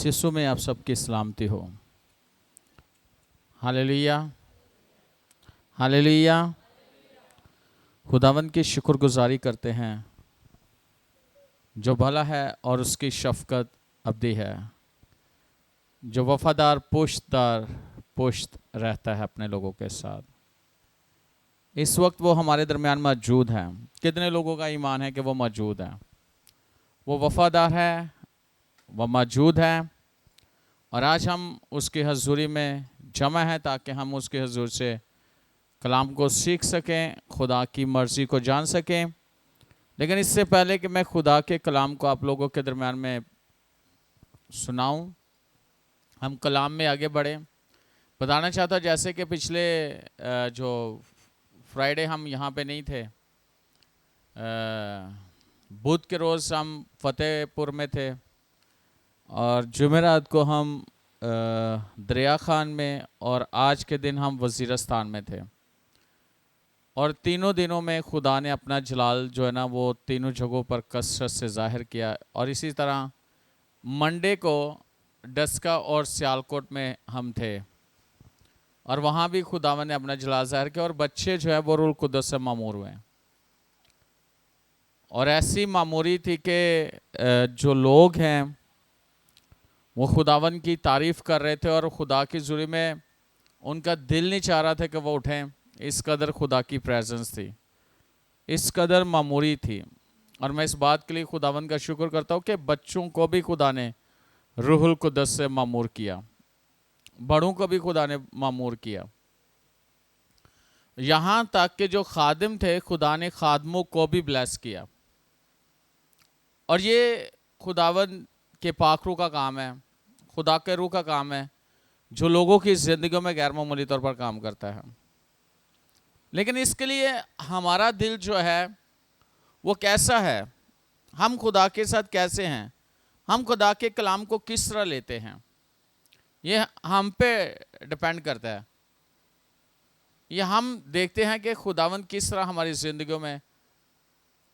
यीशु में आप सबकी सलामती हो। Hallelujah, hallelujah. खुदावंद की शुक्रगुजारी करते हैं जो भला है और उसकी शफकत अब्दी है, जो वफादार पुश्त रहता है अपने लोगों के साथ। इस वक्त वो हमारे दरमियान मौजूद है। कितने लोगों का ईमान है कि वो मौजूद है, वो वफादार है, वो मौजूद है। और आज हम उसकी हजूरी में जमा है ताकि हम उसकी हजूर से कलाम को सीख सकें, खुदा की मर्ज़ी को जान सकें। लेकिन इससे पहले कि मैं खुदा के कलाम को आप लोगों के दरमियान में सुनाऊं, हम कलाम में आगे बढ़ें। बताना चाहता हूं जैसे कि पिछले जो फ्राइडे हम यहाँ पे नहीं थे, बुध के रोज़ हम फतेहपुर में थे और जुमेरात को हम दरिया खान में, और आज के दिन हम वज़ीरस्तान में थे। और तीनों दिनों में खुदा ने अपना जलाल जो है ना वो तीनों जगहों पर कसरत से ज़ाहिर किया। और इसी तरह मंडे को डस्का और सियालकोट में हम थे और वहाँ भी खुदावन ने अपना जलाल ज़ाहिर किया और बच्चे जो है वो रूह कुद्दस से मामूर हुए। और ऐसी मामूरी थी कि जो लोग हैं वो खुदावन की तारीफ़ कर रहे थे और खुदा की ज़ुरी में उनका दिल नहीं चाह रहा था कि वो उठें। इस कदर खुदा की प्रेजेंस थी, इस कदर मामूरी थी। और मैं इस बात के लिए खुदावन का शुक्र करता हूँ कि बच्चों को भी खुदा ने रूहुल कुद्दस से मामूर किया, बड़ों को भी खुदा ने मामूर किया। यहाँ तक कि जो खादिम थे खुदा ने खादमों को भी ब्लेस किया। और ये खुदावन के पाक रूह का काम है, खुदा के रूह का काम है जो लोगों की ज़िंदगियों में गैर मामूली तौर पर काम करता है। लेकिन इसके लिए हमारा दिल जो है वो कैसा है, हम खुदा के साथ कैसे हैं, हम खुदा के कलाम को किस तरह लेते हैं, ये हम पे डिपेंड करता है। ये हम देखते हैं कि खुदावंद किस तरह हमारी ज़िंदगियों में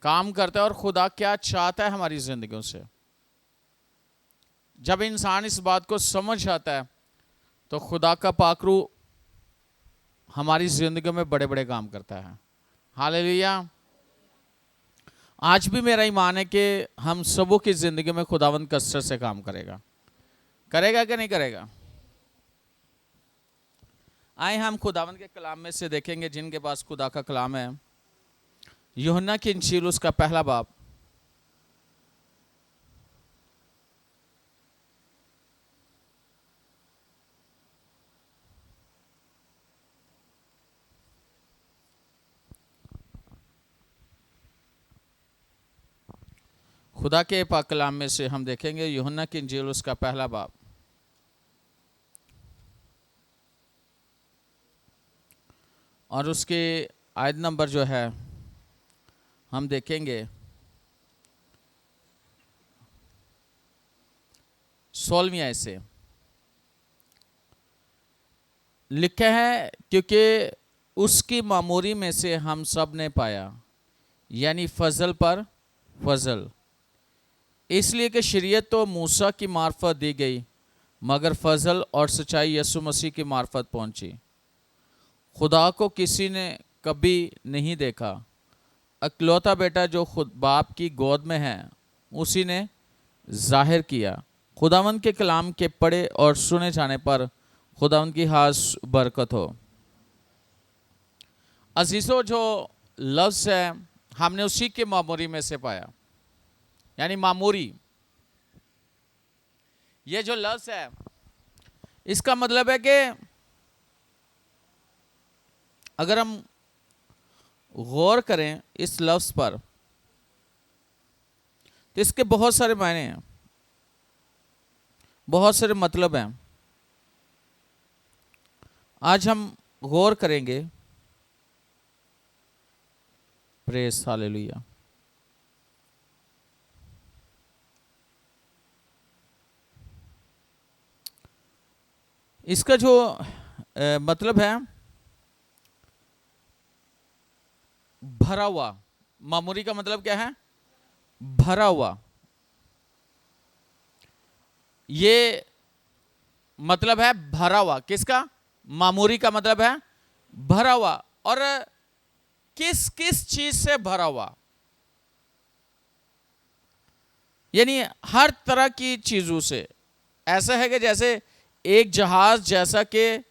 काम करता है और खुदा क्या चाहता है हमारी ज़िंदगियों से। जब इंसान इस बात को समझ आता है तो खुदा का पाक रूह हमारी ज़िंदगियों में बड़े बड़े काम करता है। हालेलुया। आज भी मेरा ईमान है कि हम सबों की ज़िंदगी में खुदावंद कसरत से काम करेगा। करेगा कि नहीं करेगा? आए हम खुदावंद के कलाम में से देखेंगे, जिनके पास खुदा का कलाम है। यूहन्ना की इंजील उसका पहला बाब, खुदा के पाक कलाम में से हम देखेंगे यूहन्ना की इंजील उसका पहला बाब और उसके आयत नंबर जो है हम देखेंगे 16वीं आयत से। लिखा है, क्योंकि उसकी मामूरी में से हम सब ने पाया, यानी फजल पर फजल। इसलिए कि शरीयत तो मूसा की मार्फत दी गई, मगर फजल और सच्चाई यसु मसीह की मार्फत पहुंची। खुदा को किसी ने कभी नहीं देखा, अकलौता बेटा जो खुद बाप की गोद में है उसी ने जाहिर किया। खुदावंद के कलाम के पढ़े और सुने जाने पर खुदावंद की खास बरकत हो। अजीज़ों, जो लफ्ज़ है हमने उसी के मामूरी में से पाया, यानी मामूरी। ये जो लफ्ज़ है इसका मतलब है कि अगर हम गौर करें इस लफ्ज़ पर तो इसके बहुत सारे मायने हैं, बहुत सारे मतलब हैं। आज हम गौर करेंगे। Praise hallelujah. इसका जो मतलब है भरा हुआ। मामूरी का मतलब क्या है? भरा हुआ। ये मतलब है भरा हुआ। किसका? मामूरी का मतलब है भरा हुआ। और किस किस चीज से भरा हुआ? यानी हर तरह की चीजों से। ऐसा है कि जैसे एक जहाज जैसा कि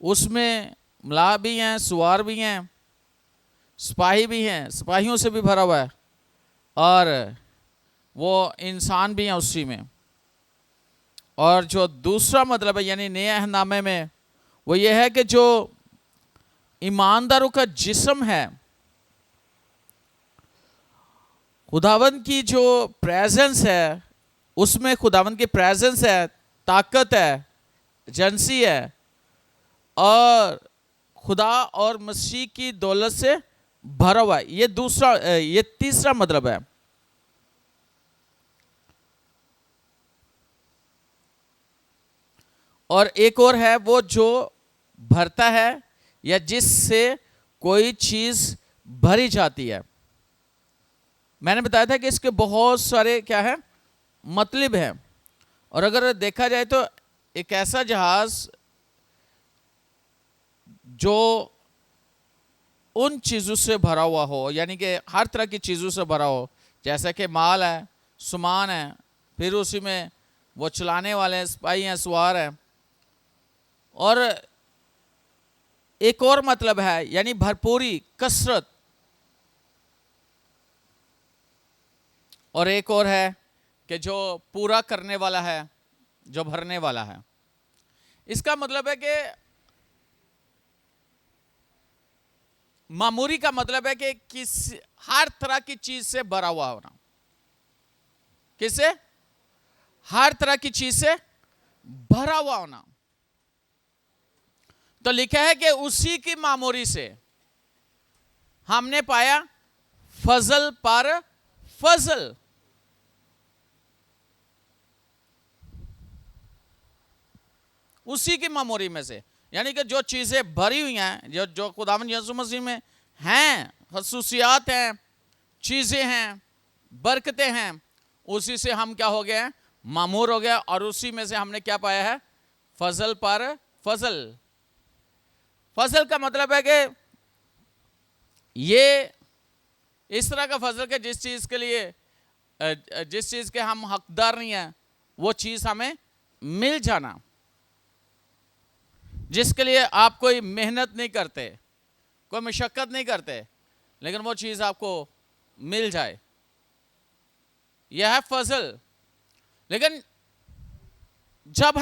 उसमें मलाह भी हैं, सवार भी हैं, सिपाही भी हैं, सिपाहियों से भी भरा हुआ है, और वो इंसान भी हैं उसी में। और जो दूसरा मतलब है यानी नए अहदनामे में, वो ये है कि जो ईमानदारों का जिस्म है, खुदावंद की जो प्रेजेंस है, उसमें खुदावंद की प्रेजेंस है, ताकत है, एजेंसी है, और खुदा और मसीह की दौलत से भरा हुआ है। ये तीसरा मतलब है। और एक और है, वो जो भरता है या जिससे कोई चीज भरी जाती है। मैंने बताया था कि इसके बहुत सारे क्या है मतलब हैं। और अगर देखा जाए तो एक ऐसा जहाज जो उन चीज़ों से भरा हुआ हो, यानी कि हर तरह की चीज़ों से भरा हो, जैसा कि माल है, सामान है, फिर उसी में वो चलाने वाले हैं, सिपाही हैं, सवार हैं। और एक और मतलब है यानी भरपूरी, कसरत। और एक और है कि जो पूरा करने वाला है, जो भरने वाला है। इसका मतलब है कि मामूरी का मतलब है कि हर तरह की चीज से भरा हुआ होना। किससे? हर तरह की चीज से भरा हुआ होना। तो लिखा है कि उसी की मामूरी से हमने पाया फजल पर फजल। उसी की मामूरी में से, यानी कि जो चीज़ें भरी हुई हैं, जो खुदावंद यीशु मसीह में हैं, खसूसियात हैं, चीज़ें हैं, बरकतें हैं, उसी से हम क्या हो गए हैं? मामूर हो गया। और उसी में से हमने क्या पाया है? फजल पर फजल। फजल का मतलब है कि ये इस तरह का फजल के जिस चीज़ के लिए, जिस चीज़ के हम हकदार नहीं हैं, वो चीज़ हमें मिल जाना। जिसके लिए आप कोई मेहनत नहीं करते, कोई मशक्कत नहीं करते, लेकिन वो चीज़ आपको मिल जाए, यह है फजल। लेकिन जब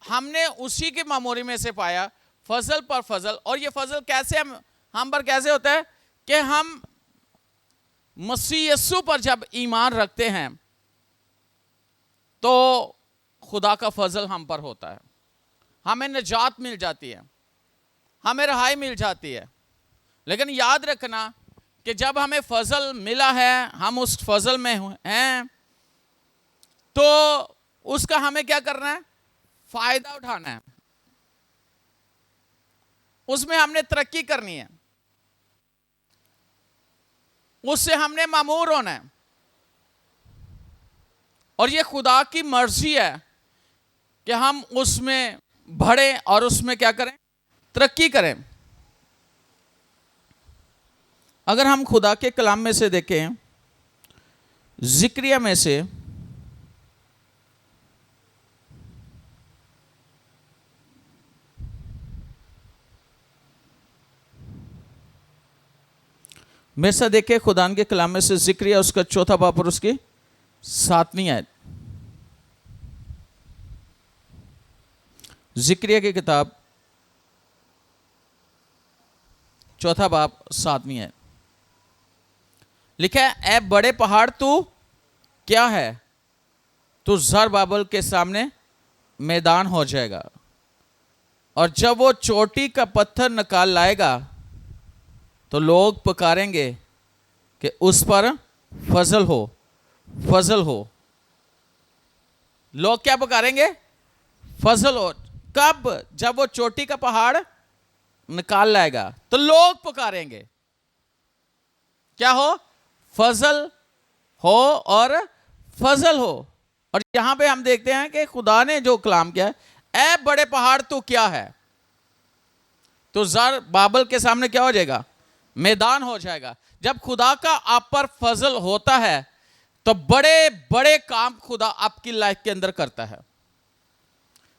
हमने उसी की मामूरी में से पाया फजल पर फजल। और ये फजल कैसे हम पर कैसे होता है कि हम मसीह यीशु पर जब ईमान रखते हैं तो खुदा का फजल हम पर होता है, हमें निजात मिल जाती है, हमें रहाई मिल जाती है। लेकिन याद रखना कि जब हमें फजल मिला है, हम उस फजल में हैं, तो उसका हमें क्या करना है? फायदा उठाना है, उसमें हमने तरक्की करनी है, उससे हमने मामूर होना है। और ये खुदा की मर्जी है कि हम उसमें बढ़े और उसमें क्या करें? तरक्की करें। अगर हम खुदा के कलाम में से देखें, जिक्रिया में से मेरे साथ देखें, खुदा के कलाम में से जिक्रिया उसका 4 बाब और उसकी 7वीं आयत। जिक्रिया की किताब 4 बाब 7वीं आयत। लिखा है, ए बड़े पहाड़ तू क्या है? तू जरबाबल के सामने मैदान हो जाएगा, और जब वो चोटी का पत्थर निकाल लाएगा तो लोग पुकारेंगे कि उस पर फजल हो, फजल हो। लोग क्या पुकारेंगे? फजल हो। कब? जब वो चोटी का पहाड़ निकाल लाएगा तो लोग पुकारेंगे क्या हो? फजल हो और फजल हो। और यहां पे हम देखते हैं कि खुदा ने जो कलाम किया, ए बड़े पहाड़ तू क्या है, तो ज़र बाबल के सामने क्या हो जाएगा, मैदान हो जाएगा। जब खुदा का आप पर फजल होता है तो बड़े बड़े काम खुदा आपकी लाइफ के अंदर करता है।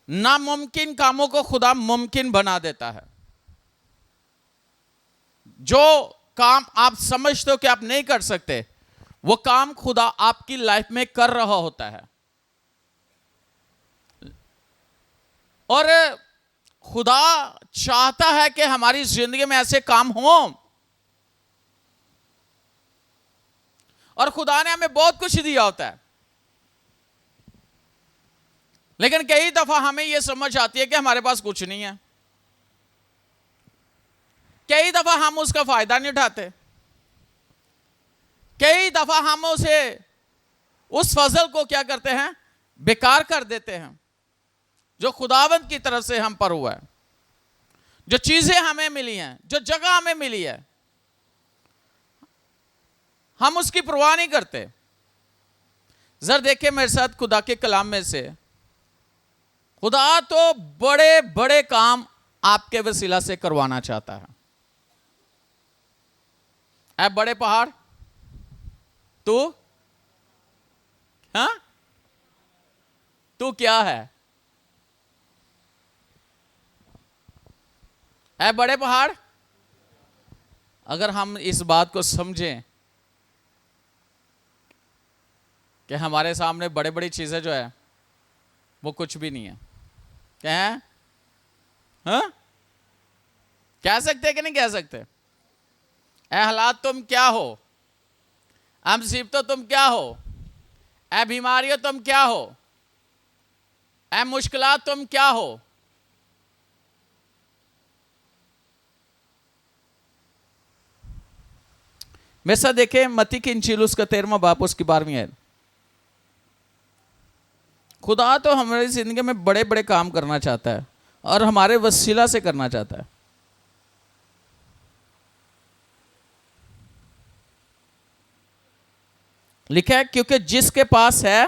नामुमकिन कामों को खुदा मुमकिन बना देता है। जो काम आप समझते हो कि आप नहीं कर सकते, वो काम खुदा आपकी लाइफ में कर रहा होता है। और खुदा चाहता है कि हमारी जिंदगी में ऐसे काम हों, और खुदा ने हमें बहुत कुछ दिया होता है, लेकिन कई दफा हमें यह समझ आती है कि हमारे पास कुछ नहीं है। कई दफा हम उसका फायदा नहीं उठाते। कई दफा हम उस फजल को क्या करते हैं, बेकार कर देते हैं, जो खुदावंद की तरफ से हम पर हुआ है। जो चीजें हमें मिली हैं, जो जगह हमें मिली है, हम उसकी परवाह नहीं करते। जरा देखिए मेरे साथ खुदा के कलाम में से, खुदा तो बड़े बड़े काम आपके वसीला से करवाना चाहता है। ऐ बड़े पहाड़ तू, हाँ, तू क्या है? ऐ बड़े पहाड़, अगर हम इस बात को समझें कि हमारे सामने बड़ी बड़ी चीजें जो है वो कुछ भी नहीं है, क्या है? हाँ? कह सकते कि नहीं कह सकते? ऐ हालात तुम क्या हो, ऐ मुसीबतों तुम क्या हो, ऐ बीमारियों तुम क्या हो, ऐ मुश्किलात तुम क्या हो। मेरे साथ देखें मत्ती की इंजील उसका 13वां बाप उसकी 12वीं आयत। खुदा तो हमारी जिंदगी में बड़े बड़े काम करना चाहता है और हमारे वसीला से करना चाहता है। लिखा है क्योंकि जिसके पास है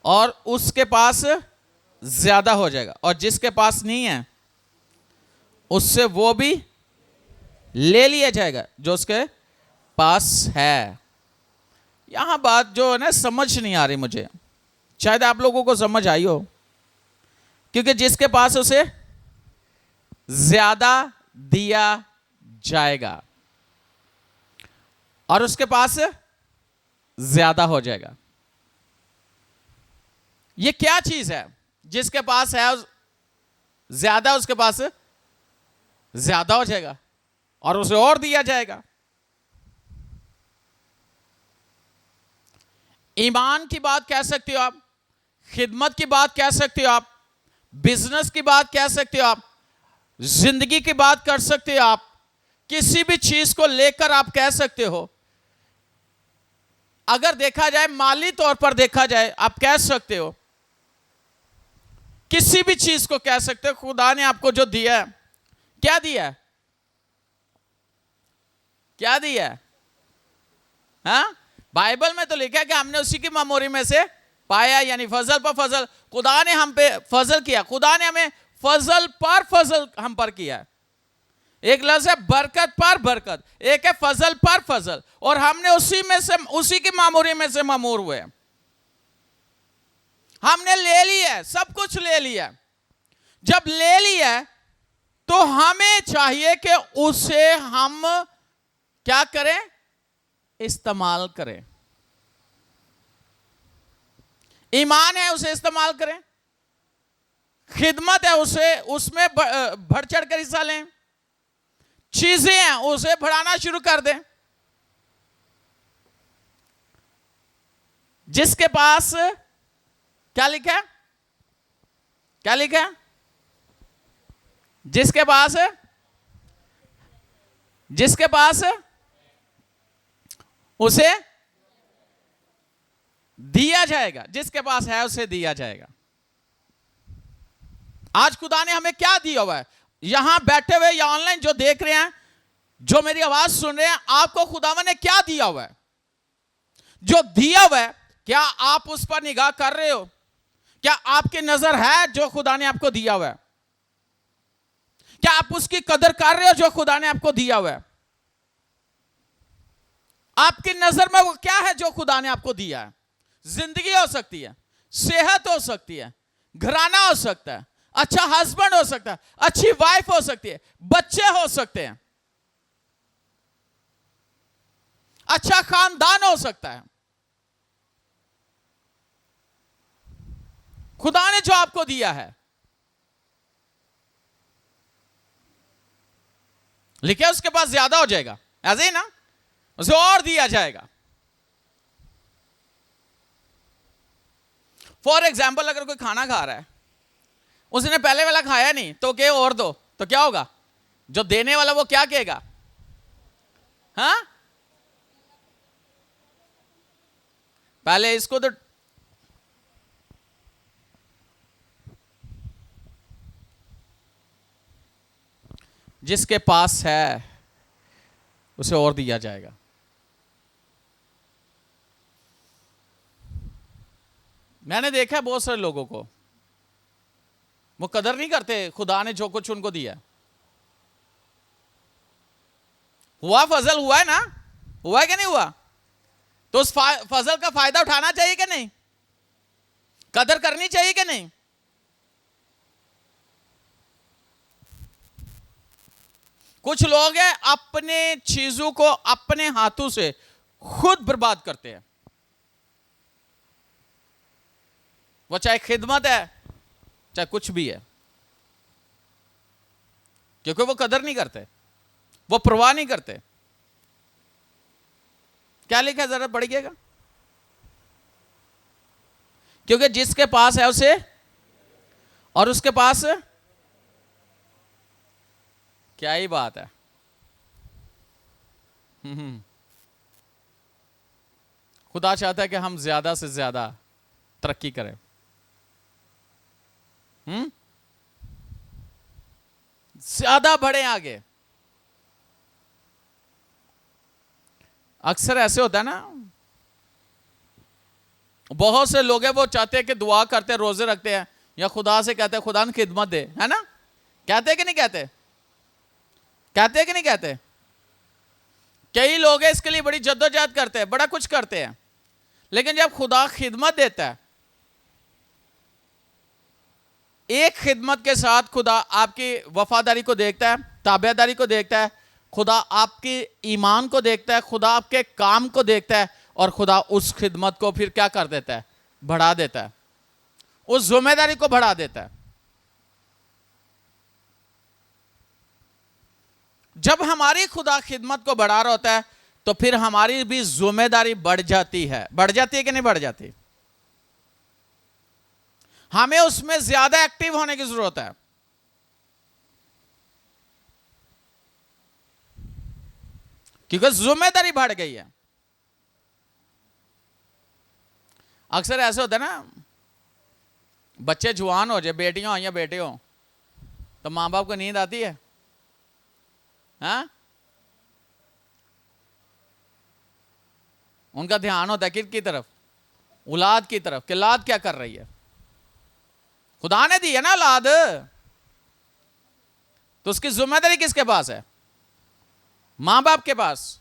और उसके पास ज्यादा हो जाएगा, और जिसके पास नहीं है उससे वो भी ले लिया जाएगा जो उसके पास है। यहां बात जो है ना समझ नहीं आ रही मुझे, शायद आप लोगों को समझ आई हो। क्योंकि जिसके पास उसे ज्यादा दिया जाएगा और उसके पास ज्यादा हो जाएगा। ये क्या चीज है? जिसके पास है ज्यादा, उसके पास ज्यादा हो जाएगा और उसे और दिया जाएगा। ईमान की बात कह सकते हो आप, खिदमत की बात कह सकते हो आप, बिजनेस की बात कह सकते हो आप, जिंदगी की बात कर सकते हो आप, किसी भी चीज को लेकर आप कह सकते हो। अगर देखा जाए माली तौर पर देखा जाए, आप कह सकते हो, किसी भी चीज को कह सकते हो। खुदा ने आपको जो दिया है, क्या दिया है? क्या दिया है? हाँ, बाइबल में तो लिखा है कि हमने उसी की मेमोरी में से पाया, यानी फजल पर फजल। खुदा ने हम पे फजल किया, खुदा ने हमें फजल पर फजल हम पर किया है। एक लफ्ज है बरकत पर बरकत, एक है फजल पर फजल, और हमने उसी की मेमोरी में से मामूर हुए। हमने ले लिया, सब कुछ ले लिया। जब ले लिया तो हमें चाहिए कि उसे हम क्या करें? इस्तेमाल करें। ईमान है, उसे इस्तेमाल करें। खिदमत है, उसमें बढ़ चढ़ कर हिस्सा लें। चीजें हैं, उसे बढ़ाना शुरू कर दें। जिसके पास क्या लिखा है? क्या लिखा है? जिसके पास उसे दिया जाएगा। जिसके पास है उसे दिया जाएगा। आज खुदा ने हमें क्या दिया हुआ है? यहां बैठे हुए या ऑनलाइन जो देख रहे हैं, जो मेरी आवाज सुन रहे हैं, आपको खुदावन ने क्या दिया हुआ है? जो दिया हुआ है, क्या आप उस पर निगाह कर रहे हो? क्या आपकी नजर है जो खुदा ने आपको दिया हुआ है? क्या आप उसकी कदर कर रहे हो जो खुदा ने आपको दिया हुआ है? आपकी नजर में वो क्या है जो खुदा ने आपको दिया है? जिंदगी हो सकती है, सेहत हो सकती है, घराना हो सकता है, अच्छा हस्बैंड हो सकता है, अच्छी वाइफ हो सकती है, बच्चे हो सकते हैं, अच्छा खानदान हो सकता है। खुदा ने जो आपको दिया है, लिखे उसके पास ज्यादा हो जाएगा, ऐसे ही ना, उसे और दिया जाएगा। फॉर एग्जाम्पल, अगर कोई खाना खा रहा है, उसने पहले वाला खाया नहीं, तो क्या और दो, तो क्या होगा? जो देने वाला वो क्या कहेगा? हाँ, पहले इसको तो जिसके पास है उसे और दिया जाएगा। मैंने देखा है बहुत सारे लोगों को, वो कदर नहीं करते खुदा ने जो कुछ उनको दिया। हुआ फजल हुआ है ना, हुआ है कि नहीं हुआ? तो उस फजल का फायदा उठाना चाहिए कि नहीं? कदर करनी चाहिए कि नहीं? कुछ लोग हैं अपने चीजों को अपने हाथों से खुद बर्बाद करते हैं। वो चाहे खिदमत है, चाहे कुछ भी है, क्योंकि वो कदर नहीं करते, वो परवाह नहीं करते। क्या लिखा है जरा पढ़िएगा? क्योंकि जिसके पास है उसे, और उसके पास, क्या ही बात है। खुदा चाहता है कि हम ज्यादा से ज्यादा तरक्की करें। ज्यादा बढ़े आगे। अक्सर ऐसे होता है ना, बहुत से लोग हैं वो चाहते हैं कि दुआ करते हैं, रोजे रखते हैं, या खुदा से कहते हैं खुदा ने खिदमत दे, है ना? कहते हैं कि नहीं कहते? कहते हैं कि नहीं कहते? कई लोग हैं इसके लिए बड़ी जद्दोजहद करते हैं, बड़ा कुछ करते हैं, लेकिन जब खुदा खिदमत देता है, एक खिदमत के साथ खुदा आपकी वफादारी को देखता है, ताबेदारी को देखता है, खुदा आपकी ईमान को देखता है, खुदा आपके काम को देखता है, और खुदा उस खिदमत को फिर क्या कर देता है? बढ़ा देता है, उस जिम्मेदारी को बढ़ा देता है। जब हमारी खुदा खिदमत को बढ़ा रहा होता है, तो फिर हमारी भी जिम्मेदारी बढ़ जाती है। बढ़ जाती है कि नहीं बढ़ जाती? हमें उसमें ज्यादा एक्टिव होने की जरूरत है, क्योंकि जिम्मेदारी बढ़ गई है। अक्सर ऐसे होता है ना, बच्चे जवान हो जाए, बेटियां हो या बेटे हो, तो मां बाप को नींद आती है, हाँ? उनका ध्यान होता है किसकी तरफ? औलाद की तरफ, कि औलाद क्या कर रही है। खुदा ने दी है ना औलाद, तो उसकी जिम्मेदारी किसके पास है? मां बाप के पास।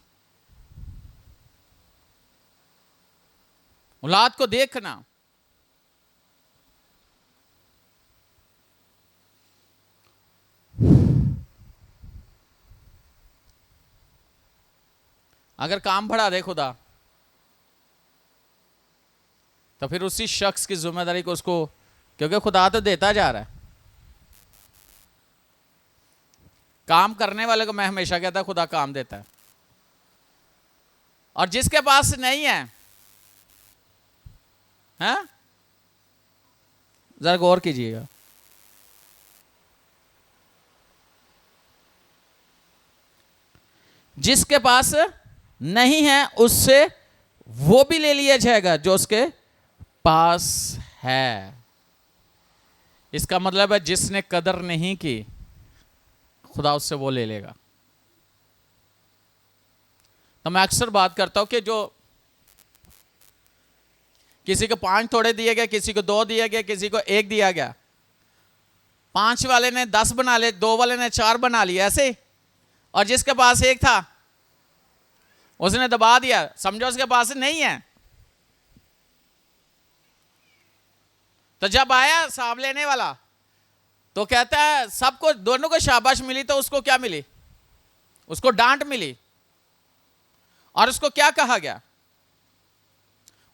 औलाद को देखना। अगर काम बढ़ा दे खुदा, तो फिर उसी शख्स की जिम्मेदारी को उसको, क्योंकि खुदा तो देता जा रहा है। काम करने वाले को मैं हमेशा कहता खुदा काम देता है, और जिसके पास नहीं है, हाँ, जरा गौर कीजिएगा। जिसके पास नहीं है उससे वो भी ले लिया जाएगा जो उसके पास है। इसका मतलब है जिसने कदर नहीं की, खुदा उससे वो ले लेगा। तो मैं अक्सर बात करता हूं कि जो किसी को 5 थोड़े दिए गए, किसी को 2 दिए गए, किसी को 1 दिया गया। 5 वाले ने 10 बना लिए, 2 वाले ने 4 बना लिए, ऐसे। और जिसके पास 1 था उसने दबा दिया, समझो उसके पास नहीं है। तो जब आया हिसाब लेने वाला तो कहता है सबको, दोनों को शाबाश मिली, तो उसको क्या मिली? उसको डांट मिली। और उसको क्या कहा गया?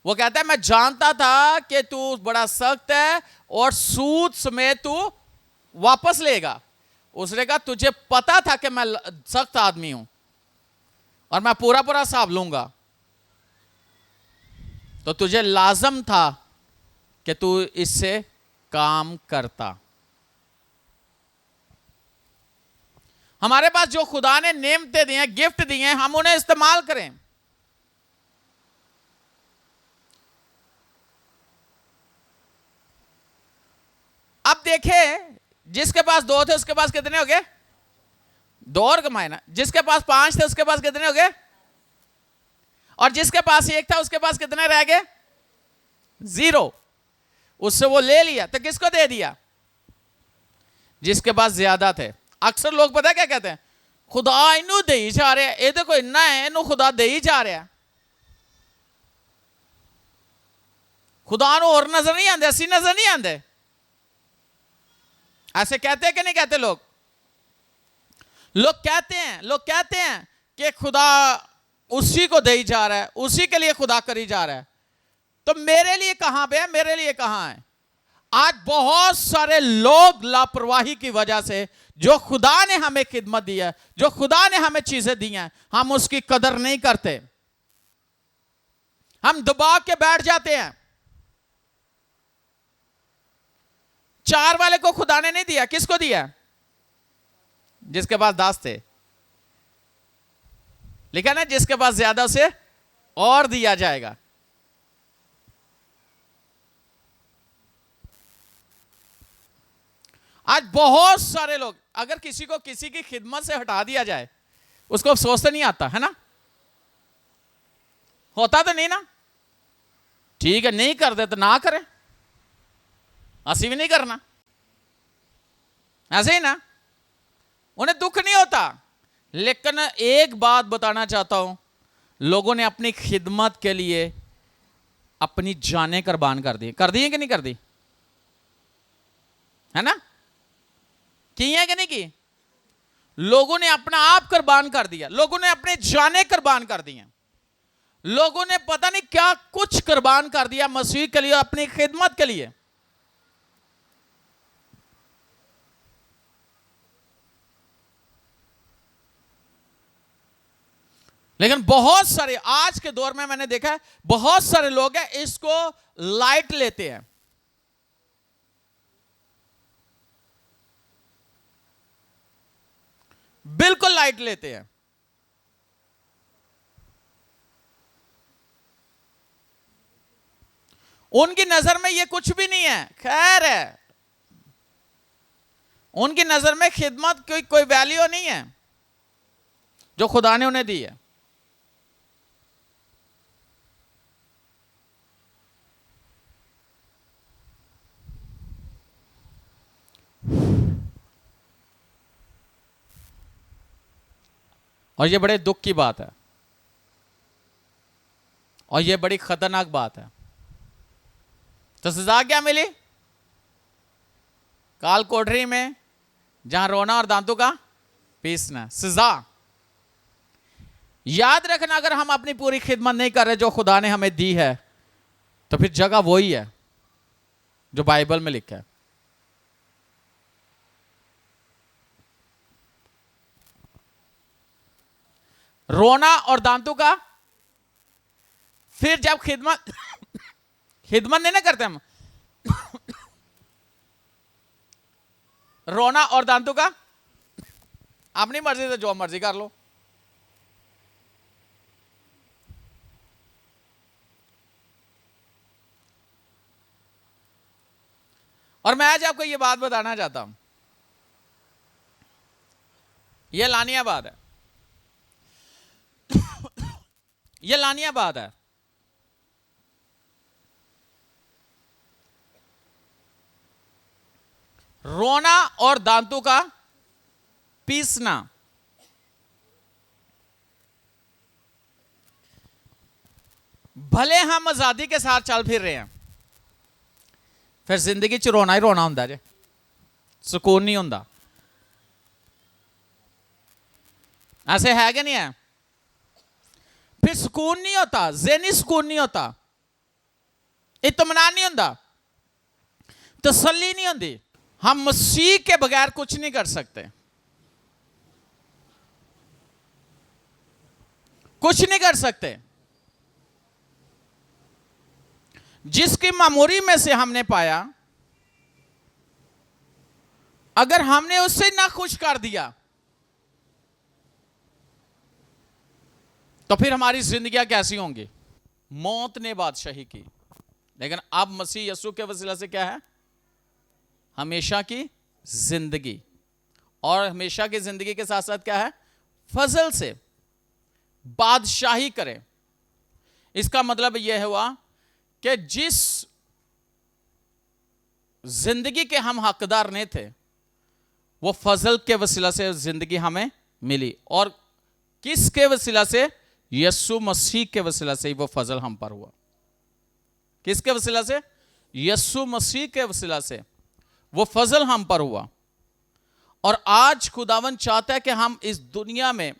वो कहता है मैं जानता था कि तू बड़ा सख्त है और सूद समेत तू वापस लेगा। उसने कहा तुझे पता था कि मैं सख्त आदमी हूं और मैं पूरा पूरा हिसाब लूंगा, तो तुझे लाजम था कि तू इससे काम करता। हमारे पास जो खुदा ने नेमतें दी हैं, गिफ्ट दिए हैं, हम उन्हें इस्तेमाल करें। अब देखें, जिसके पास 2 थे उसके पास कितने हो गए? 2 और कमाए ना। जिसके पास 5 थे उसके पास कितने हो गए? और जिसके पास 1 था उसके पास कितने रह गए? 0। उससे वो ले लिया, तो किसको दे दिया? जिसके पास ज्यादा थे। अक्सर लोग पता क्या कहते हैं? खुदा इनू दे ही जा रहा है, ये तो कोई इन्ना है, इनू खुदा दे ही जा रहा है। खुदा नु और नजर नहीं आते, असि नजर नहीं आते। ऐसे कहते हैं कि नहीं कहते? लोग कहते हैं कि खुदा उसी को दे ही जा रहा है, उसी के लिए खुदा करी जा रहा है। तो मेरे लिए कहां पे है? मेरे लिए कहां है? आज बहुत सारे लोग लापरवाही की वजह से, जो खुदा ने हमें खिदमत दी है, जो खुदा ने हमें चीजें दी हैं, हम उसकी कदर नहीं करते। हम दबा के बैठ जाते हैं। 4 वाले को खुदा ने नहीं दिया, किसको दिया? जिसके पास 10 थे। लिखा ना, जिसके पास ज्यादा से और दिया जाएगा। आज बहुत सारे लोग, अगर किसी को किसी की खिदमत से हटा दिया जाए, उसको अफसोस तो नहीं आता है ना? होता तो नहीं ना? ठीक है, नहीं कर दे तो ना करें, असी भी नहीं करना, ऐसे ही ना। उन्हें दुख नहीं होता। लेकिन एक बात बताना चाहता हूं, लोगों ने अपनी खिदमत के लिए अपनी जानें कुर्बान कर दी है कि नहीं कर दी? है ना? की है कि नहीं की? लोगों ने अपना आप कुर्बान कर दिया, लोगों ने अपने जानें कुर्बान कर दी हैं, लोगों ने पता नहीं क्या कुछ कुर्बान कर दिया मसीह के लिए, अपनी खिदमत के लिए। लेकिन बहुत सारे आज के दौर में मैंने देखा है, बहुत सारे लोग हैं इसको लाइट लेते हैं। बिल्कुल लाइट लेते हैं। उनकी नजर में ये कुछ भी नहीं है, खैर है। उनकी नजर में खिदमत कोई वैल्यू नहीं है जो खुदा ने उन्हें दी है। और ये बड़े दुख की बात है, और ये बड़ी खतरनाक बात है। तो सजा क्या मिली? काल कोठरी में जहां रोना और दांतों का पीसना, सजा। याद रखना, अगर हम अपनी पूरी खिदमत नहीं कर रहे जो खुदा ने हमें दी है, तो फिर जगह वही है जो बाइबल में लिखा है। रोना और दांतों का। फिर जब खिदमत नहीं ना करते हम, रोना और दांतों का, अपनी मर्जी से जो मर्जी कर लो। और मैं आज आपको यह बात बताना चाहता हूं, यह लानियाबाद है, यह लानियाबाद है। रोना और दांतों का पीसना। भले हम आजादी के साथ चल फिर रहे हैं, फिर जिंदगी च रोना ही रोना होंदा जे, सुकून नहीं होंदा। ऐसे है कि नहीं है? फिर सुकून नहीं होता, ज़हनी सुकून नहीं होता, इत्मीनान नहीं होता, तसल्ली नहीं होती। हम मसीह के बगैर कुछ नहीं कर सकते, कुछ नहीं कर सकते। जिसकी मेमोरी में से हमने पाया, अगर हमने उससे ना खुश कर दिया तो फिर हमारी जिंदगियां कैसी होंगी? मौत ने बादशाही की, लेकिन अब मसीह यीशु के वसीला से क्या है? हमेशा की जिंदगी। और हमेशा की जिंदगी के साथ साथ क्या है? फजल से बादशाही करें। इसका मतलब यह हुआ कि जिस जिंदगी के हम हकदार नहीं थे, वो फजल के वसीला से जिंदगी हमें मिली। और किसके वसीला से? यीशु मसीह के वसीला से ही वो फजल हम पर हुआ। किसके वसीला से? यीशु मसीह के वसीला से वो फजल हम पर हुआ। और आज खुदावन चाहता है कि हम इस दुनिया में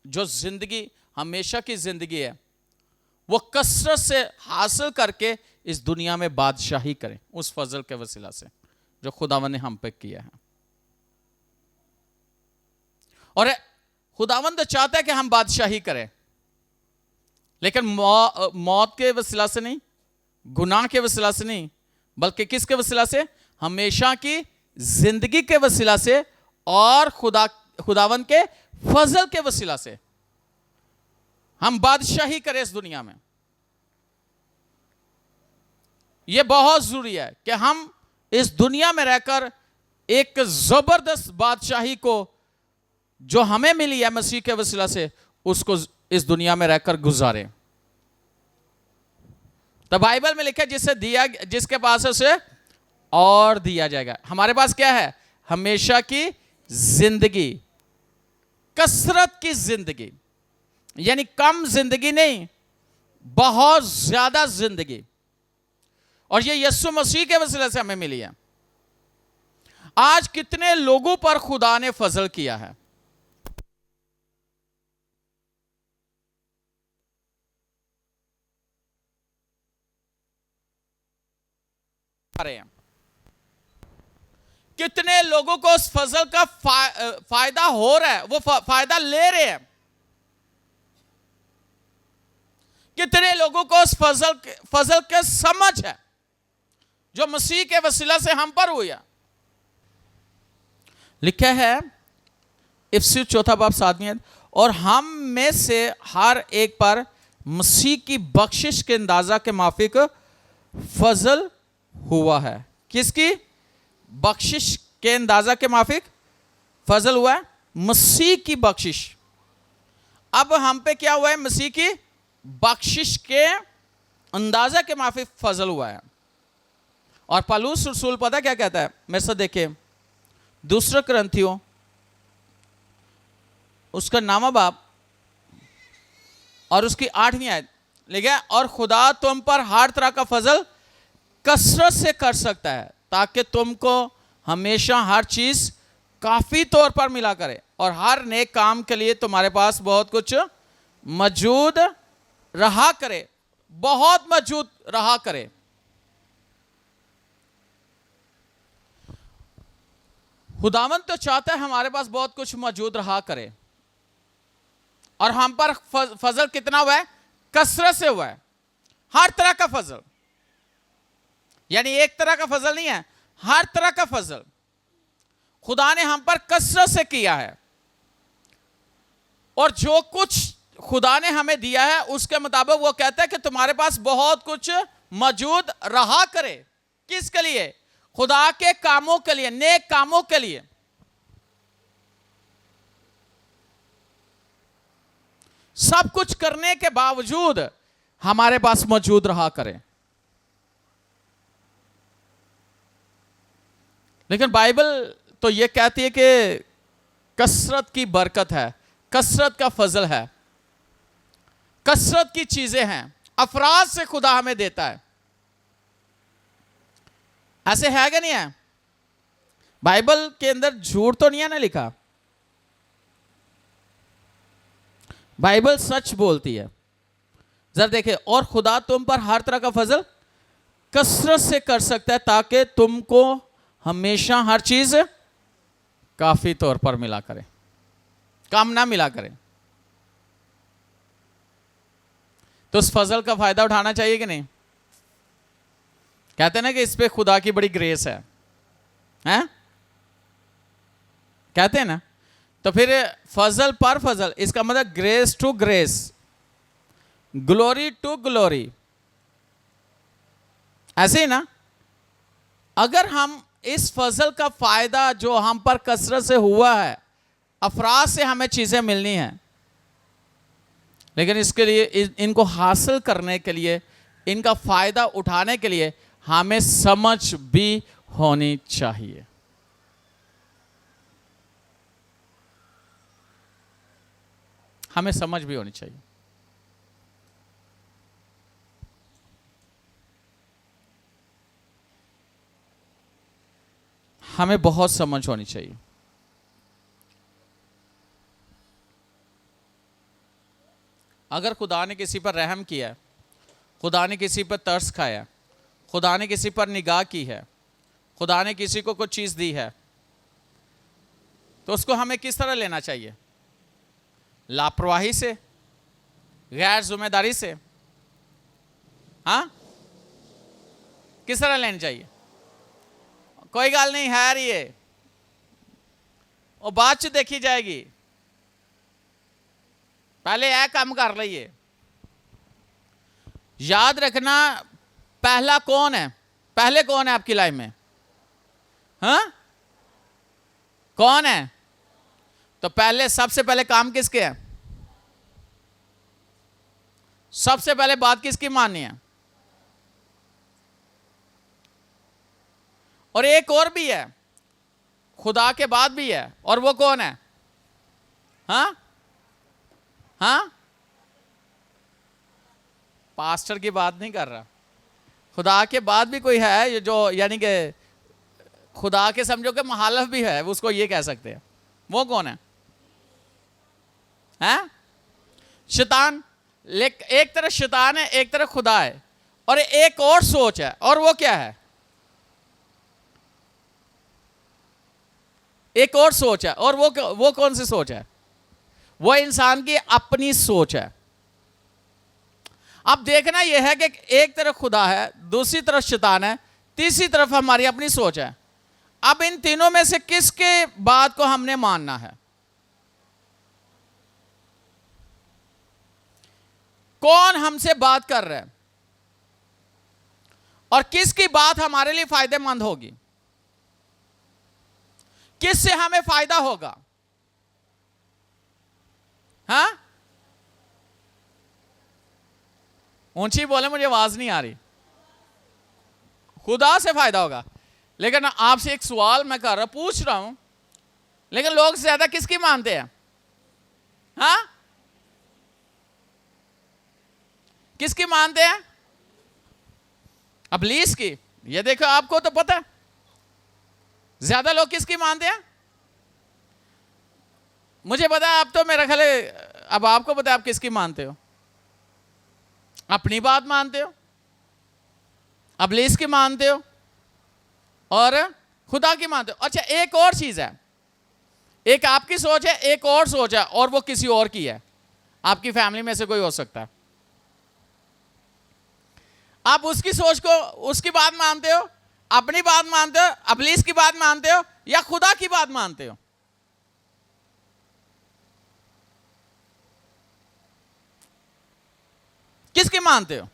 जो जिंदगी हमेशा की जिंदगी है, वो कसरत से हासिल करके इस दुनिया में बादशाही करें, उस फजल के वसीला से जो खुदावन ने हम पे किया है। और खुदावन तो चाहता है कि हम बादशाही करें, लेकिन मौत के वसीला से नहीं, गुनाह के वसीला से नहीं, बल्कि किसके वसीला से? हमेशा की जिंदगी के वसीला से और खुदावन के फजल के वसीला से हम बादशाही करें इस दुनिया में। यह बहुत जरूरी है कि हम इस दुनिया में रहकर एक जबरदस्त बादशाही को जो हमें मिली है मसीह के वसीला से, उसको इस दुनिया में रहकर गुजारें। तो बाइबल में लिखा है, जिससे दिया, जिसके पास है उसे और दिया जाएगा। हमारे पास क्या है? हमेशा की जिंदगी, कसरत की जिंदगी, यानी कम जिंदगी नहीं, बहुत ज्यादा जिंदगी। और ये यीशु मसीह के वसीले से हमें मिली है। आज कितने लोगों पर खुदा ने फजल किया है? कितने लोगों को उस फजल का फायदा हो रहा है, वो फायदा ले रहे हैं। कितने लोगों को उस फजल के समझ है जो मसीह के वसीला से हम पर हुई है। लिखा है इफिसियों 4:7, और हम में से हर एक पर मसीह की बख्शिश के अंदाजा के माफिक फजल हुआ है। किसकी बख्शिश के अंदाजा के माफिक फजल हुआ है? मसीह की बख्शिश। अब हम पे क्या हुआ है? मसीह की बख्शिश के अंदाजा के माफिक फजल हुआ है। और पौलुस रसूल पता क्या कहता है? मेरे से देखिए, 2 कुरिन्थियों उसका 9वां बाब और उसकी 8वीं आयत लिखा है, और खुदा तुम पर हर तरह का फजल कसरत से कर सकता है, ताकि तुमको हमेशा हर चीज काफी तौर पर मिला करे और हर नेक काम के लिए तुम्हारे पास बहुत कुछ मौजूद रहा करे, बहुत मौजूद रहा करे। खुदावंद तो चाहता है हमारे पास बहुत कुछ मौजूद रहा करे, और हम पर फजल कितना हुआ है? कसरत से हुआ है। हर तरह का फजल, यानी एक तरह का फजल नहीं है, हर तरह का फजल खुदा ने हम पर कसरत से किया है। और जो कुछ खुदा ने हमें दिया है उसके मुताबिक वो कहता है कि तुम्हारे पास बहुत कुछ मौजूद रहा करे। किसके लिए? खुदा के कामों के लिए, नेक कामों के लिए। सब कुछ करने के बावजूद हमारे पास मौजूद रहा करे। लेकिन बाइबल तो ये कहती है कि कसरत की बरकत है, कसरत का फजल है, कसरत की चीजें हैं, अफराज से खुदा हमें देता है। ऐसे है कि नहीं है? बाइबल के अंदर झूठ तो नहीं है ना लिखा, बाइबल सच बोलती है। जरा देखे, और खुदा तुम पर हर तरह का फजल कसरत से कर सकता है ताकि तुमको हमेशा हर चीज काफी तौर पर मिला करे, कम ना मिला करे। तो उस फजल का फायदा उठाना चाहिए कि नहीं? कहते हैं ना कि इस पे खुदा की बड़ी ग्रेस है, हैं? कहते हैं ना। तो फिर फजल पर फजल, इसका मतलब grace to grace, glory to glory, ऐसे ही ना। अगर हम इस फजल का फायदा जो हम पर कसरत से हुआ है, अफराज से हमें चीजें मिलनी है, लेकिन इसके लिए इनको हासिल करने के लिए, इनका फायदा उठाने के लिए हमें समझ भी होनी चाहिए। हमें समझ भी होनी चाहिए। हमें बहुत समझ होनी चाहिए। अगर खुदा ने किसी पर रहम किया, खुदा ने किसी पर तरस खाया, खुदा ने किसी पर निगाह की है, खुदा ने किसी को कुछ चीज दी है, तो उसको हमें किस तरह लेना चाहिए? लापरवाही से, गैर जिम्मेदारी से? हाँ, किस तरह लेनी चाहिए? कोई गल नहीं है रही है, वो बाद च देखी जाएगी, पहले यह काम कर लीजिए। याद रखना, पहला कौन है? पहले कौन है आपकी लाइफ में? हाँ, कौन है? तो पहले, सबसे पहले काम किसके है? सबसे पहले बात किसकी माननी है? और एक और भी है, खुदा के बाद भी है, और वो कौन है? हाँ हाँ, पास्टर की बात नहीं कर रहा, खुदा के बाद भी कोई है जो, यानी कि खुदा के समझो कि मुखालिफ भी है, उसको ये कह सकते हैं। वो कौन है? हैं? शैतान। एक तरफ शैतान है, एक तरफ खुदा है, और एक और सोच है, और वो क्या है? एक और सोच है, और वो कौन सी सोच है? वो इंसान की अपनी सोच है। अब देखना यह है कि एक तरफ खुदा है, दूसरी तरफ शैतान है, तीसरी तरफ हमारी अपनी सोच है। अब इन तीनों में से किसके बात को हमने मानना है? कौन हमसे बात कर रहा है, और किसकी बात हमारे लिए फायदेमंद होगी? किससे हमें फायदा होगा? हाँ, ऊंची बोले, मुझे आवाज नहीं आ रही। खुदा से फायदा होगा। लेकिन आपसे एक सवाल मैं कर रहा, पूछ रहा हूं, लेकिन लोग ज्यादा किसकी मानते हैं? हाँ, किसकी मानते हैं? इब्लीस की। ये देखो, आपको तो पता है ज्यादा लोग किसकी मानते हैं। मुझे पता है, अब तो मेरा ख्याल है, अब आपको पता है आप किसकी मानते हो। अपनी बात मानते हो, इब्लीस की मानते हो, और खुदा की मानते हो। अच्छा, एक और चीज है, एक आपकी सोच है, एक और सोच है, और वो किसी और की है। आपकी फैमिली में से कोई हो सकता है। आप उसकी सोच को, उसकी बात मानते हो, अपनी बात मानते हो, इब्लीस की बात मानते हो, या खुदा की बात मानते हो? किसकी मानते हो?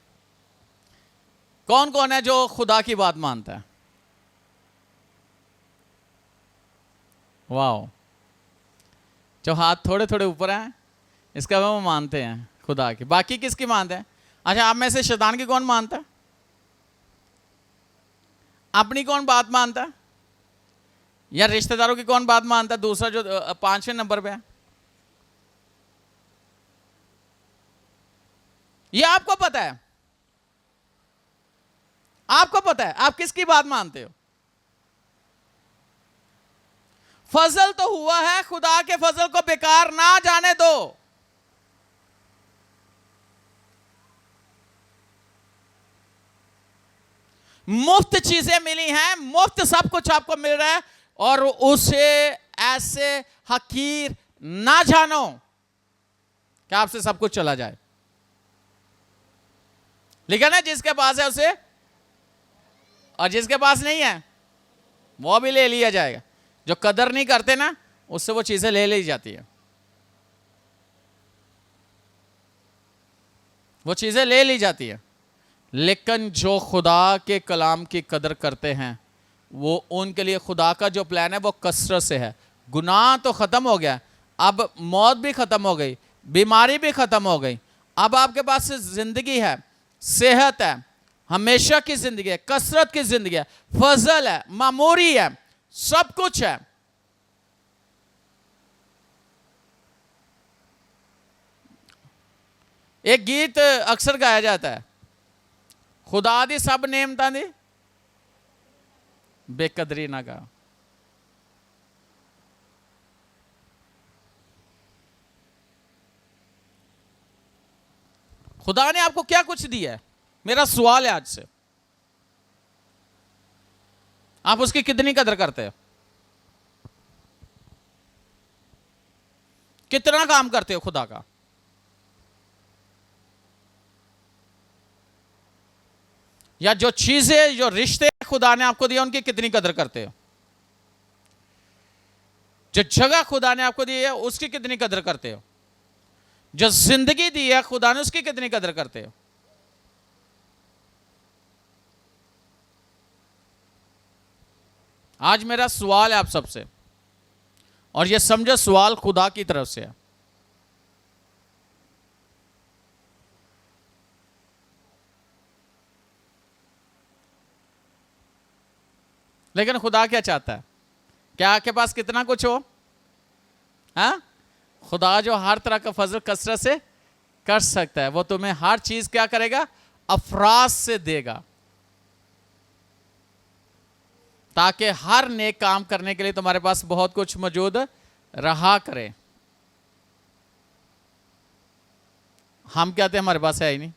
कौन कौन है जो खुदा की बात मानता है? वाह, जो हाथ थोड़े थोड़े ऊपर हैं, इसका वो मानते हैं खुदा की। बाकी किसकी मानते हैं? अच्छा, आप में से शैतान की कौन मानता है? अपनी कौन बात मानता है? या रिश्तेदारों की कौन बात मानता है? दूसरा जो 5वें नंबर पे है, ये आपको पता है, आपको पता है आप किसकी बात मानते हो। फजल तो हुआ है, खुदा के फजल को बेकार ना जाने दो। मुफ्त चीजें मिली हैं, मुफ्त सब कुछ आपको मिल रहा है, और उसे ऐसे हकीर ना जानो कि आपसे सब कुछ चला जाए। लिखा ना, जिसके पास है उसे, और जिसके पास नहीं है वो भी ले लिया जाएगा। जो कदर नहीं करते ना, उससे वो चीजें ले ली जाती है, वो चीजें ले ली जाती है। लेकिन जो खुदा के कलाम की कदर करते हैं, वो उनके लिए खुदा का जो प्लान है वो कसरत से है। गुनाह तो खत्म हो गया, अब मौत भी खत्म हो गई, बीमारी भी खत्म हो गई, अब आपके पास जिंदगी है, सेहत है, हमेशा की जिंदगी है, कसरत की जिंदगी है, फजल है, मामूरी है, सब कुछ है। एक गीत अक्सर गाया जाता है, खुदा दी सब नेमतां दी बेकदरी ना गा। खुदा ने आपको क्या कुछ दिया है? मेरा सवाल है आज से, आप उसकी कितनी कदर करते हो? कितना काम करते हो खुदा का? या जो चीजें, जो रिश्ते खुदा ने आपको दिए, उनकी कितनी कदर करते हो? जो जगह खुदा ने आपको दी है, उसकी कितनी कदर करते हो? जो जिंदगी दी है खुदा ने, उसकी कितनी कदर करते हो? आज मेरा सवाल है आप सबसे, और ये समझो सवाल खुदा की तरफ से है। लेकिन खुदा क्या चाहता है? क्या आपके पास कितना कुछ हो? हाँ, खुदा जो हर तरह का फजल कसरत से कर सकता है, वो तुम्हें हर चीज क्या करेगा? अफराज से देगा, ताकि हर नेक काम करने के लिए तुम्हारे पास बहुत कुछ मौजूद रहा करे। हम कहते हैं हमारे पास है ही नहीं।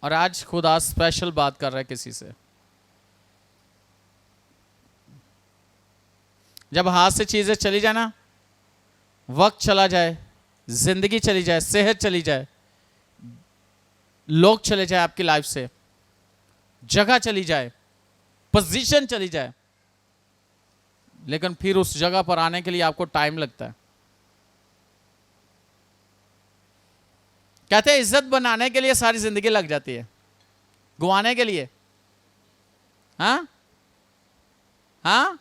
और आज खुदा स्पेशल बात कर रहा है किसी से। जब हाथ से चीजें चली जाए ना, वक्त चला जाए, जिंदगी चली जाए, सेहत चली जाए, लोग चले जाए आपकी लाइफ से, जगह चली जाए, पोजीशन चली जाए, लेकिन फिर उस जगह पर आने के लिए आपको टाइम लगता है। कहते हैं इज्जत बनाने के लिए सारी जिंदगी लग जाती है, गुवाने के लिए हाँ हाँ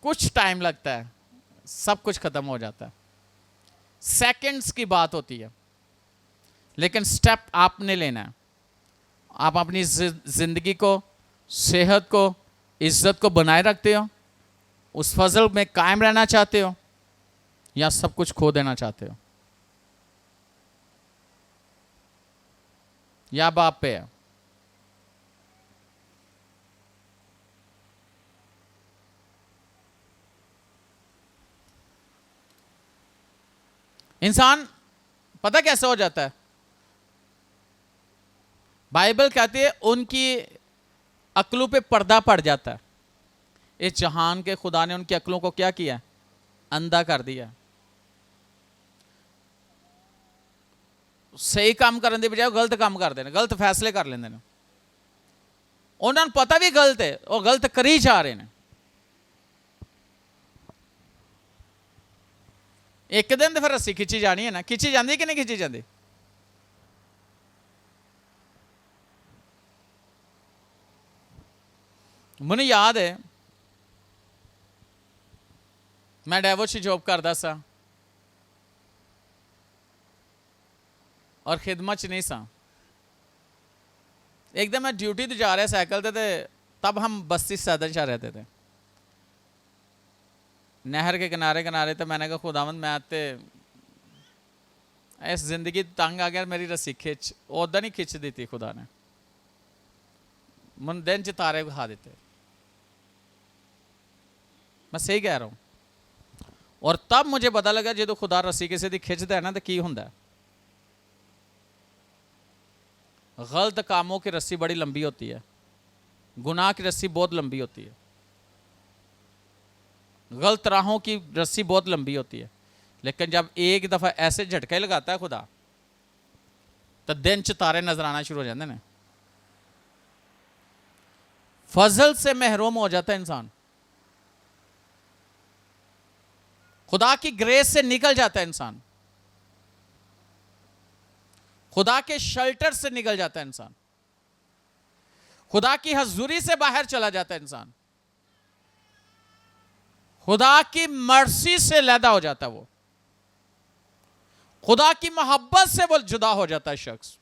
कुछ टाइम लगता है, सब कुछ खत्म हो जाता है, सेकंड्स की बात होती है। लेकिन स्टेप आपने लेना है। आप अपनी जिंदगी को, सेहत को, इज्जत को बनाए रखते हो, उस फजल में कायम रहना चाहते हो, या सब कुछ खो देना चाहते हो? या बाप पे है? इंसान पता कैसे हो जाता है? बाइबल कहती है उनकी अक्लों पे पर्दा पड़ जाता है। इस जहान के खुदा ने उनकी अक्लों को क्या किया? अंधा कर दिया। सही काम करने की बजाय गलत काम कर देना, गलत फैसले कर लेंगे। उन्होंने पता भी गलत है, और गलत करी जा रहे हैं। एक दिन तो फिर रस्सी खिंची जानी है ना, खिंची जाती कि नहीं खिंची जाती? मुझे याद है मैं डेवोच जॉब करता सा और खिदमत च नहीं सा। एकदम मैं ड्यूटी तो जा रहे साइकिल थे, तब हम बस्ती सदन शाह रहते थे, नहर के किनारे किनारे। तो मैंने कहा खुदावंद मैं आते इस जिंदगी तंग आ गया, मेरी रस्सी खिंच, उदा नहीं खिंच दी थी खुदा ने, मन दिन च तारे विखा देते। मैं सही कह रहा हूं। और तब मुझे पता लगा जो खुदा रस्सी किसी की खिंचता है ना तो की होंदा। गलत कामों की रस्सी बड़ी लंबी होती है, गुनाह की रस्सी बहुत लंबी होती है, गलत राहों की रस्सी बहुत लंबी होती है। लेकिन जब एक दफा ऐसे झटके लगाता है खुदा, तो दिन च तारे नजर आना शुरू हो जाते हैं। फजल से महरूम हो जाता है इंसान, खुदा की ग्रेस से निकल जाता है इंसान, खुदा के शेल्टर से निकल जाता है इंसान, खुदा की हजूरी से बाहर चला जाता है इंसान, खुदा की मर्सी से लैदा हो जाता है, वो खुदा की मोहब्बत से वो जुदा हो जाता है शख्स।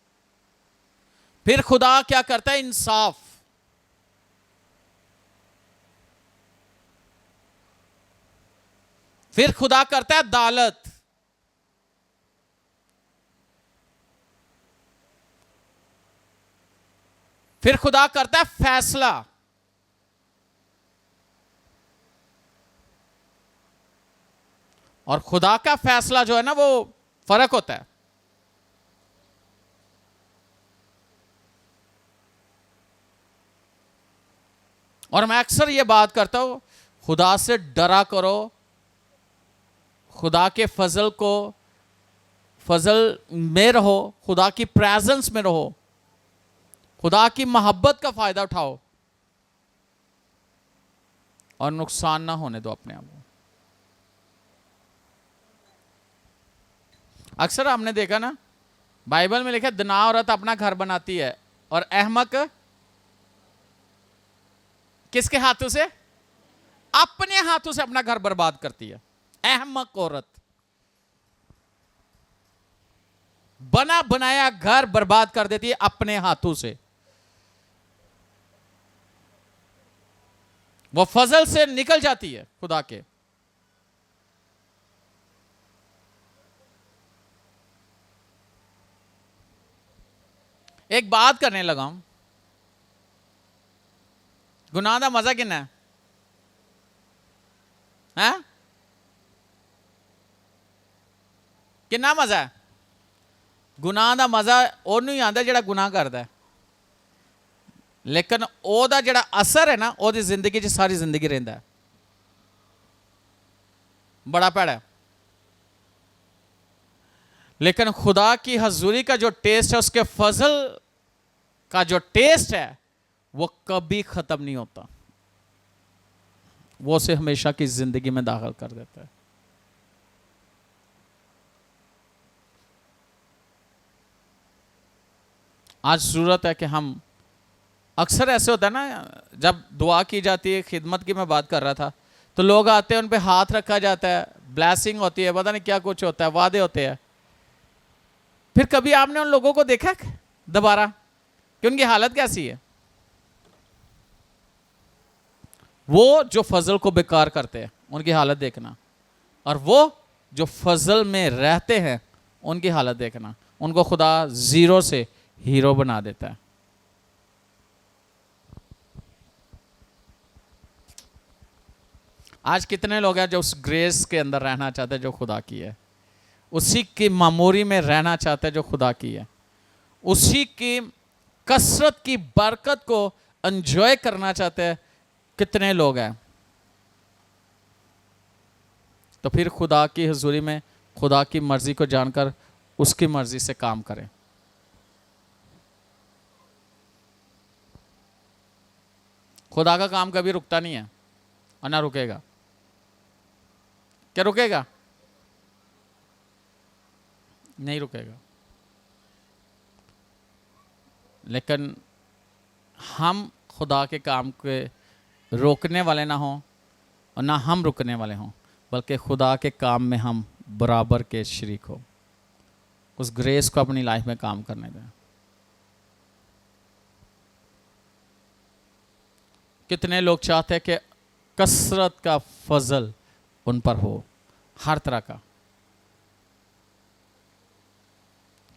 फिर खुदा क्या करता है? इंसाफ। फिर खुदा करता है अदालत। फिर खुदा करता है फैसला। और खुदा का फैसला जो है ना वो फर्क होता है। और मैं अक्सर ये बात करता हूं, खुदा से डरा करो, खुदा के फजल में रहो, खुदा की प्रेजेंस में रहो, खुदा की मोहब्बत का फायदा उठाओ और नुकसान ना होने दो अपने आप को। अक्सर हमने देखा ना, बाइबल में लिखा है दना औरत अपना घर बनाती है और अहमक किसके हाथों से? अपने हाथों से अपना घर बर्बाद करती है। अहमक औरत बना बनाया घर बर्बाद कर देती है अपने हाथों से। वो फजल से निकल जाती है खुदा के। एक बात करने लगा हूं, गुनाह का मजा किन्ना है? किन्ना मजा है? गुनाह का मजा ओनू ही आता जिहड़ा गुनाह करता है, लेकिन ओदा जिहड़ा असर है ना ओदी जिंदगी च सारी जिंदगी रहिंदा है। बड़ा भैड़ा है। लेकिन खुदा की हजूरी का जो टेस्ट है, उसके फजल का जो टेस्ट है, वो कभी खत्म नहीं होता। वो उसे हमेशा की जिंदगी में दाखिल कर देता है। आज जरूरत है कि हम, अक्सर ऐसे होता है ना, जब दुआ की जाती है, खिदमत की मैं बात कर रहा था, तो लोग आते हैं, उन पे हाथ रखा जाता है, ब्लेसिंग होती है, पता नहीं क्या कुछ होता है, वादे होते हैं। फिर कभी आपने उन लोगों को देखा दोबारा कि उनकी हालत कैसी है? वो जो फजल को बेकार करते हैं उनकी हालत देखना, और वो जो फजल में रहते हैं उनकी हालत देखना। उनको खुदा जीरो से हीरो बना देता है। आज कितने लोग हैं जो उस ग्रेस के अंदर रहना चाहते हैं जो खुदा की है, उसी की मामूरी में रहना चाहते हैं जो खुदा की है, उसी की कसरत की बरकत को एंजॉय करना चाहते हैं। कितने लोग हैं? तो फिर खुदा की हुजूरी में खुदा की मर्जी को जानकर उसकी मर्जी से काम करें। खुदा का काम कभी रुकता नहीं है और ना रुकेगा। क्या रुकेगा? नहीं रुकेगा। लेकिन हम खुदा के काम के रोकने वाले ना हों और ना हम रुकने वाले हों, बल्कि खुदा के काम में हम बराबर के शरीक हो, उस ग्रेस को अपनी लाइफ में काम करने दें। कितने लोग चाहते हैं कि कसरत का फजल उन पर हो, हर तरह का।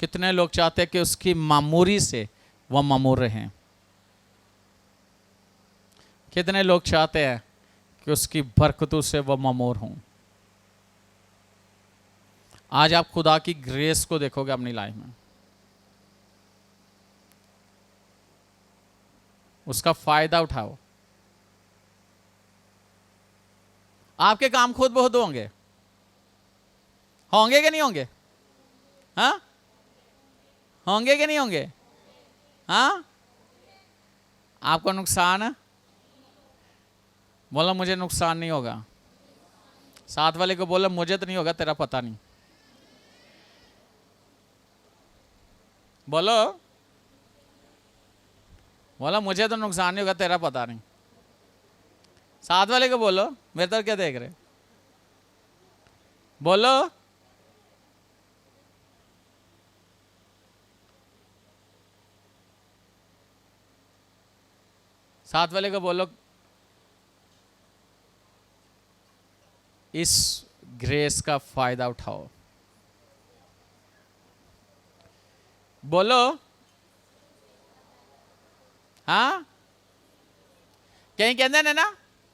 कितने लोग चाहते हैं कि उसकी मामूरी से वह मामूर रहें। कितने लोग चाहते हैं कि उसकी बरकतों से वह मामूर हों। आज आप खुदा की ग्रेस को देखोगे अपनी लाइफ में, उसका फायदा उठाओ। आपके काम खुद बहुत होंगे, होंगे कि नहीं होंगे? हाँ, होंगे कि नहीं होंगे? हाँ, आपको नुकसान है? बोलो मुझे नुकसान नहीं होगा। साथ वाले को बोलो मुझे तो नहीं होगा, तेरा पता नहीं। बोलो बोलो मुझे तो नुकसान नहीं होगा, तेरा पता नहीं। साथ वाले को बोलो, मेरे तरफ क्या देख रहे? बोलो साथ वाले को बोलो इस ग्रेस का फायदा उठाओ। बोलो हाँ, कहीं कहते ने ना,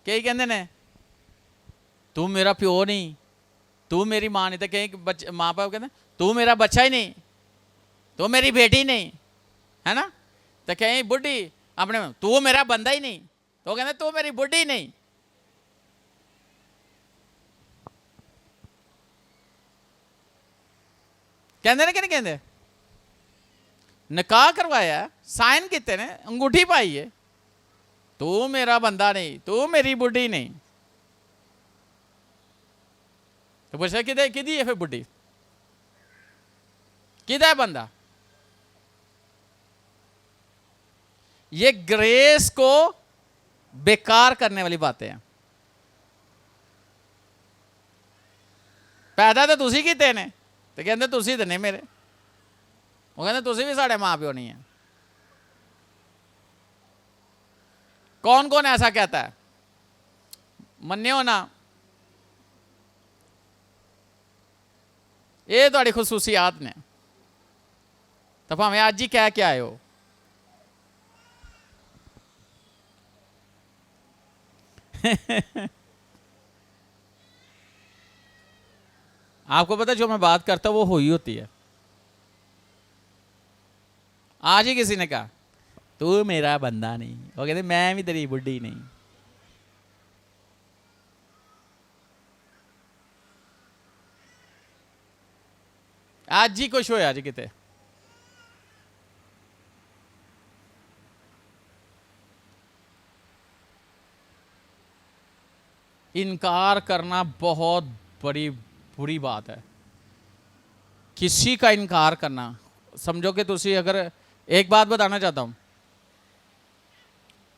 कहीं कहते ने तू मेरा प्यो नहीं, तू मेरी माँ नहीं। तो कहीं माँ बाप कहते तू मेरा बच्चा ही नहीं, तू मेरी बेटी नहीं, है ना। तो कहीं बुढ़ी अपने तू मेरा बंदा ही नहीं, तो कहते तू मेरी बुढ़ी नहीं। कहते ने कि नहीं कहते? निकाह करवाया, साइन किते ने, अंगूठी पाई है, तू मेरा बंदा नहीं, तू मेरी बुढ़ी नहीं। तो पूछा किधे किधी है फिर बुढ़ी, किधा है बंदा? ये ग्रेस को बेकार करने वाली बातें हैं। पैदा तो तुसी कीते ने, तो कहते तुसी तो नहीं मेरे। वो कहते तुसी भी साढ़े माँ प्यो नहीं है। कौन कौन ऐसा कहता है? मन्नियो ना, ये थोड़ी खसूसियात ने, तो भावें अज ही कह के आए हो। आपको पता जो मैं बात करता हूं वो हुई होती है। आज ही किसी ने कहा तू मेरा बंदा नहीं, वो कहते मैं भी तेरी बुढ़ी नहीं। आज ही कुछ होया जी किते। इनकार करना बहुत बड़ी बुरी बात है। किसी का इनकार करना, समझो कि तुसी अगर, एक बात बताना चाहता हूं,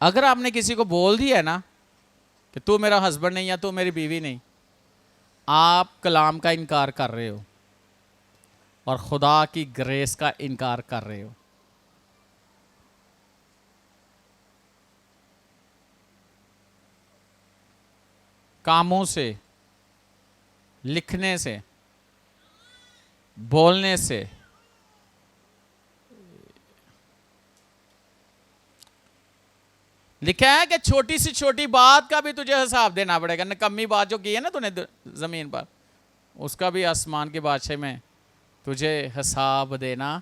अगर आपने किसी को बोल दिया है ना कि तू मेरा हस्बैंड नहीं या तू मेरी बीवी नहीं, आप कलाम का इनकार कर रहे हो और खुदा की ग्रेस का इनकार कर रहे हो। कामों से, लिखने से, बोलने से, लिखा है कि छोटी सी छोटी बात का भी तुझे हिसाब देना पड़ेगा। निकम्मी बात जो की है ना तूने जमीन पर, उसका भी आसमान के बादशाह में तुझे हिसाब देना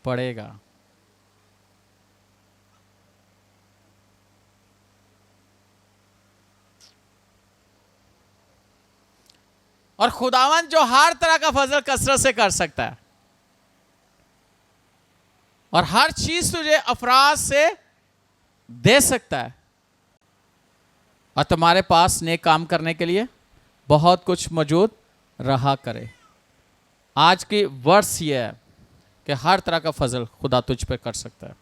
पड़ेगा। और खुदावन जो हर तरह का फजल कसरत से कर सकता है और हर चीज तुझे अफराज से दे सकता है, और तुम्हारे पास नेक काम करने के लिए बहुत कुछ मौजूद रहा करे। आज की वर्ष यह है कि हर तरह का फजल खुदा तुझ पे कर सकता है।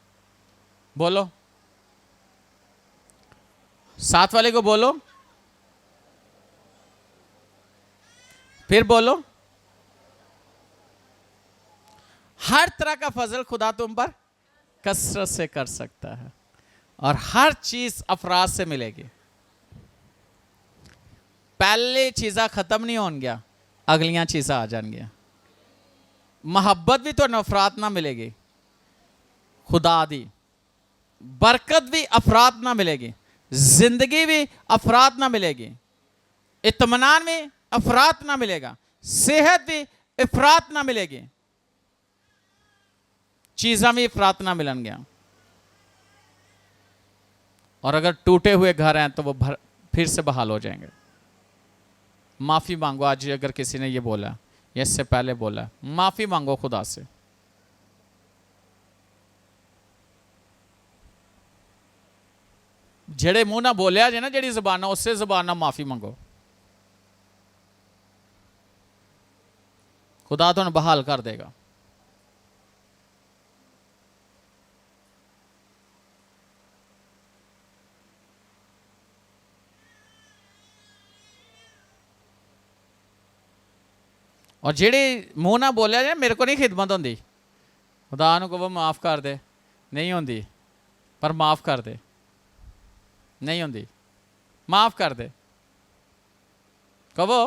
बोलो साथ वाले को बोलो, फिर बोलो, हर तरह का फजल खुदा तुम पर कसरत से कर सकता है। और हर चीज अफराद से मिलेगी। पहले चीज़ा खत्म नहीं होन गया, अगलियां चीज़ा आ जाएंगियां। मोहब्बत भी तो अफराद ना मिलेगी, खुदा दी बरकत भी अफराद ना मिलेगी, जिंदगी भी अफराद ना मिलेगी, इत्मीनान भी अफराद ना मिलेगा, सेहत भी अफराद ना मिलेगी, चीज़ा भी अफराद ना मिलेंगे। और अगर टूटे हुए घर हैं तो वो फिर से बहाल हो जाएंगे। माफ़ी मांगो। आज अगर किसी ने ये बोला या इससे पहले बोला, माफ़ी मांगो खुदा से। जेड़े मुंह ना बोलिया जे ना, जेड़ी ज़बान उससे ज़बान माफ़ी मांगो, खुदा तो बहाल कर देगा। और जेड़ी मुंह ना बोलिया जाए मेरे को नहीं खिदमत होंगी, खुदा नूं कहो माफ़ कर दे, नहीं होंगी, पर माफ़ कर दे, नहीं होंगी, माफ़ कर दे, कहो।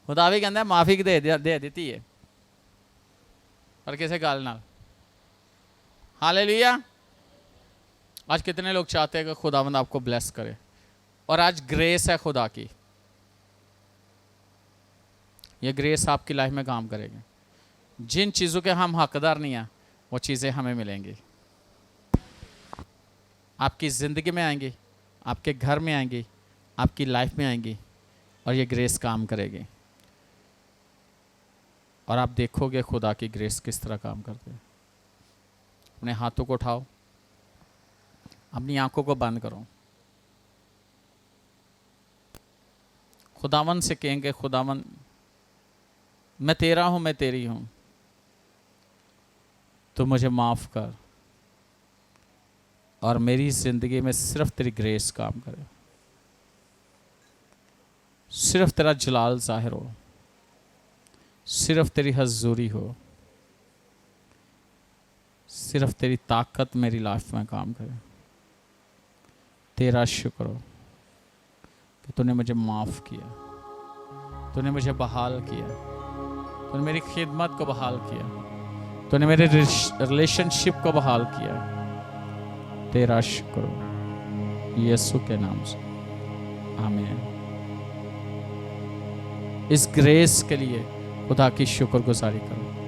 खुदा भी कहता माफ़ी दे दी है, पर किसी गल नाल। हालेलुया। आज कितने लोग चाहते हैं कि खुदावंद आपको ब्लेस करे, और आज ग्रेस है खुदा की, ये ग्रेस आपकी लाइफ में काम करेगी। जिन चीज़ों के हम हकदार नहीं हैं वो चीज़ें हमें मिलेंगी, आपकी ज़िंदगी में आएंगी, आपके घर में आएंगी, आपकी लाइफ में आएंगी, और ये ग्रेस काम करेगी। और आप देखोगे खुदा की ग्रेस किस तरह काम करते है। अपने हाथों को उठाओ, अपनी आंखों को बंद करो, खुदावन से कहेंगे खुदावन मैं तेरा हूं, मैं तेरी हूं, तो मुझे माफ़ कर, और मेरी ज़िंदगी में सिर्फ तेरी ग्रेस काम करे, सिर्फ तेरा जलाल ज़ाहिर हो, सिर्फ तेरी हजूरी हो, सिर्फ तेरी ताकत मेरी लाइफ में काम करे। तेरा शुक्र हो कि तूने मुझे माफ़ किया, तूने मुझे बहाल किया, तूने मेरी खिदमत को बहाल किया, तूने मेरे रिलेशनशिप को बहाल किया। तेरा शुक्र हो यीशु के नाम से, आमीन। इस ग्रेस के लिए खुदा की शुक्रगुजारी करो।